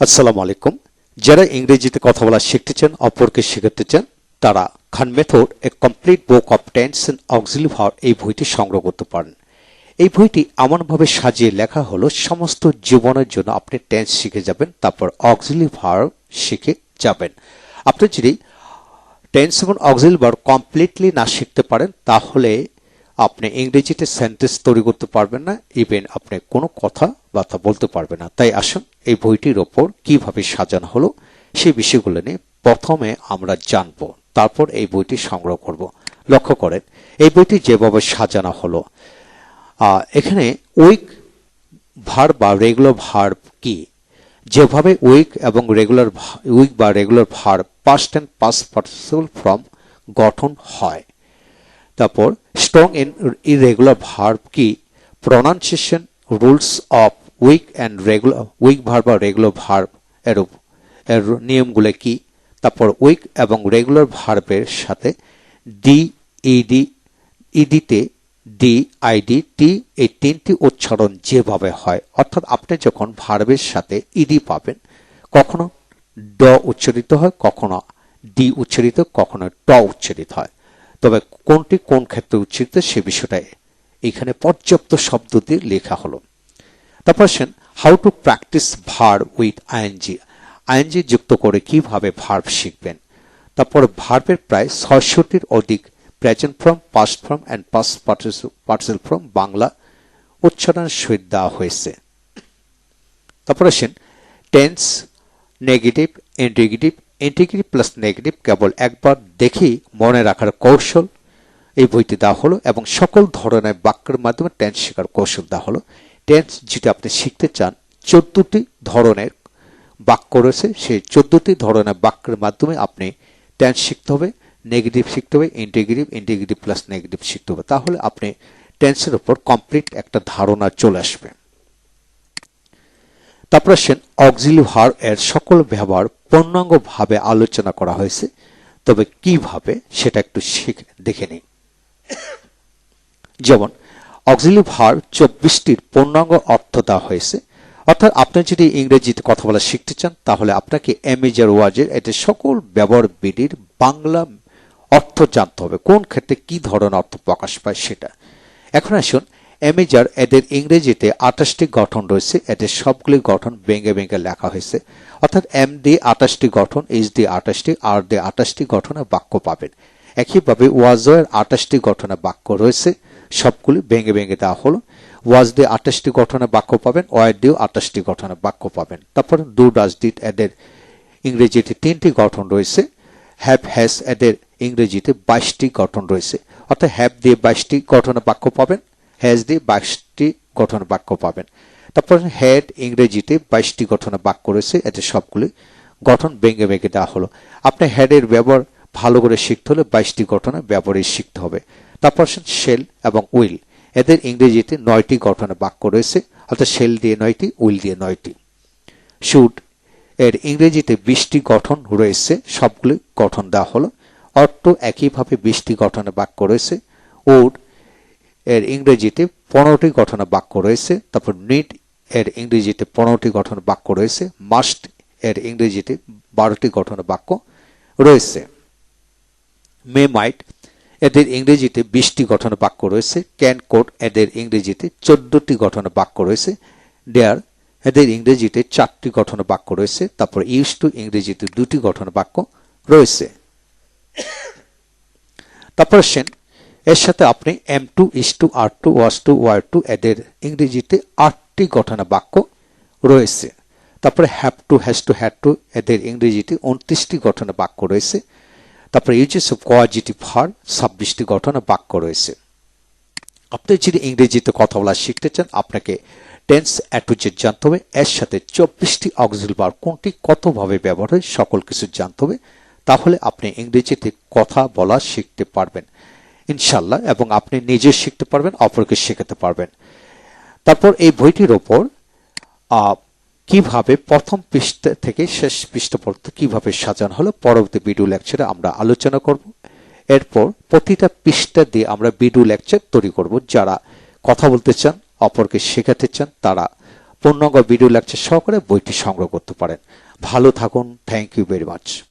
আসসালামু আলাইকুম। যারা ইংরেজিতে কথা বলা শিখতে চান, অপরকে শেখাতে চান, তারা Khan method a complete book of tense and auxiliary verb এই বইটি সংগ্রহ করতে পারেন। এই বইটি এমনভাবে সাজিয়ে লেখা হলো সমস্ত জীবনের জন্য আপনি টেন্স শিখে যাবেন, তারপর অক্সিলারি ভার্ব শিখে যাবেন। আপনি যদি টেন্স এবং অক্সিলারি ভার্ব কমপ্লিটলি না শিখতে পারেন তাহলে আপনি ইংরেজিতে সেন্টেন্স তৈরি করতে পারবেন না, ইভেন আপনি কোনো কথাবার্তা বলতে পারবেন না। তাই আসুন এই বইটির ওপর কিভাবে সাজানো হলো সেই বিষয়গুলো নিয়ে প্রথমে আমরা জানবো, তারপর এই বইটি সংগ্রহ করব। লক্ষ্য করেন এই বইটি যেভাবে সাজানো হলো, এখানে উইক ভার্ব বা রেগুলার ভার্ব কি, যেভাবে উইক এবং রেগুলার উইক বা regular verb past and past participle form গঠন হয়। তারপর স্ট্রং ইন ইরেগুলার ভার্ব কি, pronunciation rules of weak and regular weak verb বা রেগুলার ভার্ব এর নিয়মগুলো কি। তারপর উইক এবং রেগুলার ভার্বের সাথে ডি, ইডি, ইডিতে ডি, আইডি, টি এই তিনটি উচ্চারণ যেভাবে হয়, অর্থাৎ আপনি যখন ভার্বের সাথে ইডি পাবেন কখনো ড উচ্চারিত হয়, কখনো ডি উচ্চারিত, কখনো ট উচ্চারিত হয়। তবে কোনটি কোন ক্ষেত্রে উচ্চারিত সে বিষয়টা এখানে পর্যাপ্ত শব্দ দিয়ে লেখা হলো। তারপর আসেন how to practise verb with ING, ING যুক্ত করে কিভাবে ভার্ব শিখবেন। তারপর ভার্বের প্রায় ৬০০টির অধিক present form, past form and past participle form Bangla উচ্চারণের সহিত দেওয়া হয়েছে। তারপর আসেন tense, negative, interrogative, interrogative plus negative কেবল একবার দেখেই মনে রাখার কৌশল এই বইটি দেওয়া হলো এবং সকল ধরনের বাক্যের মাধ্যমে টেন্স শেখার কৌশল দেওয়া হলো। টেন্স যদি আপনি শিখতে চান 14টি ধরনের বাক্য রয়েছে, সেই 14টি ধরনের বাক্যের মাধ্যমে আপনি টেন্স শিখতে হবে, নেগেটিভ শিখতে হবে, ইন্টিগ্রেটিভ, ইন্টিগ্রেটিভ প্লাস নেগেটিভ শিখতে হবে। তাহলে আপনি টেন্সের উপর কমপ্লিট একটা ধারণা চলে আসবে। তারপর আসেন অক্সিলারি ভার্ব এর সকল ব্যবহার পূর্ণাঙ্গ ভাবে আলোচনা করা হয়েছে, তবে কিভাবে সেটা একটু দেখে নিই। যেমন অক্সিলারি ভার্ব 24টির পূর্ণাঙ্গ অর্থ দেওয়া হয়েছে, অর্থাৎ আপনি যদি ইংরেজিতে কথা বলা শিখতে চান তাহলে আপনাকে এমেজার ওয়াজের এদের সকল ব্যবহার বিধির বাংলা অর্থ জানতে হবে, কোন ক্ষেত্রে কি ধরনের অর্থ প্রকাশ পায় সেটা। এখন আসুন এমেজার এদের ইংরেজিতে 28টি গঠন রয়েছে, এদের সবগুলি গঠন ভেঙে ভেঙে লেখা হয়েছে, অর্থাৎ এম দিয়ে 28টি গঠন, এইচ দিয়ে 28টি, আর দিয়ে 28টি গঠনের বাক্য পাবেন। একইভাবে ওয়াজের 28টি গঠনের বাক্য রয়েছে, সবগুলি ভেঙে ভেঙে দেওয়া হলো। ওয়াজ দিয়ে 28টি গঠনের বাক্য পাবেন, ওয়ার দিয়েও 28টি গঠনের বাক্য পাবেন। তারপর ডু, ডাজ, ডিড এদের ইংরেজিতে 3টি গঠন রয়েছে। হ্যাভ, হ্যাজ এদের ইংরেজিতে 22টি গঠন রয়েছে, অর্থাৎ হ্যাভ দিয়ে 22টি গঠনের বাক্য পাবেন, হ্যাজ দিয়ে 22টি গঠনের বাক্য পাবেন। তারপর হ্যাড ইংরেজিতে 22টি গঠনের বাক্য রয়েছে, এতে সবগুলি গঠন ভেঙে ভেঙে দেওয়া হলো। আপনি হ্যাডের ব্যবহার ভালো করে শিখতে হলে 22টি গঠনের ব্যবহারই শিখতে হবে। তারপর শেল এবং উইল এদের ইংরেজিতে 9টি গঠনের বাক্য রয়েছে, অর্থাৎ শেল দিয়ে 9টি, উইল দিয়ে 9টি। শুড এর ইংরেজিতে 20টি গঠন রয়েছে, সবগুলি গঠন দেওয়া হলো। অর্থ একইভাবে 20টি গঠনের বাক্য রয়েছে। উড এর ইংরেজিতে 15টি গঠনের বাক্য রয়েছে। তারপর নিড এর ইংরেজিতে 15টি গঠনের বাক্য রয়েছে। মাস্ট এর ইংরেজিতে 12টি গঠনের বাক্য রয়েছে। মে, মাইট এদের ইংরেজিতে 20টি গঠনের বাক্য রয়েছে। ক্যান, কোড এদের ইংরেজিতে 14টি গঠনের বাক্য রয়েছে। ডেয়ার এদের ইংরেজিতে 4টি গঠনের বাক্য রয়েছে। তারপর ইউজ টু ইংরেজিতে 2টি গঠনের বাক্য রয়েছে। তারপর আসেন এর সাথে আপনি M two, is to, R two, was two, war two এদের ইংরেজিতে 8টি গঠনের বাক্য রয়েছে। তারপরে have to, has to, had to এদের ইংরেজিতে 29টি গঠনের বাক্য রয়েছে। তারপরে ইউজেস অফ কোয়াজিটিভ ভার্ব 26টি গঠনের বাক্য রয়েছে। আপনি যদি ইংরেজিতে কথা বলা শিখতে চান আপনাকে টেন্স এ টু জেড জানতে হবে, এর সাথে 24টি অক্সিলারি ভার্ব কোনটি কতভাবে ব্যবহার হয় সকল কিছু জানতে হবে, তাহলে আপনি ইংরেজিতে কথা বলা শিখতে পারবেন ইনশাল্লাহ, এবং আপনি নিজে শিখতে পারবেন, অপরকে শেখাতে পারবেন। তারপর এই বইটির ওপর কিভাবে প্রথম পৃষ্ঠা থেকে শেষ পৃষ্ঠা পর্যন্ত কিভাবে সাজানো হলো পরবর্তী ভিডিও লেকচারে আমরা আলোচনা করব। এরপর প্রতিটা পৃষ্ঠা দিয়ে আমরা ভিডিও লেকচার তৈরি করব। যারা কথা বলতে চান, অপরকে শেখাতে চান, তারা পূর্ণাঙ্গ ভিডিও লেকচার সহকারে বইটি সংগ্রহ করতে পারেন। ভালো থাকুন। Thank you very much.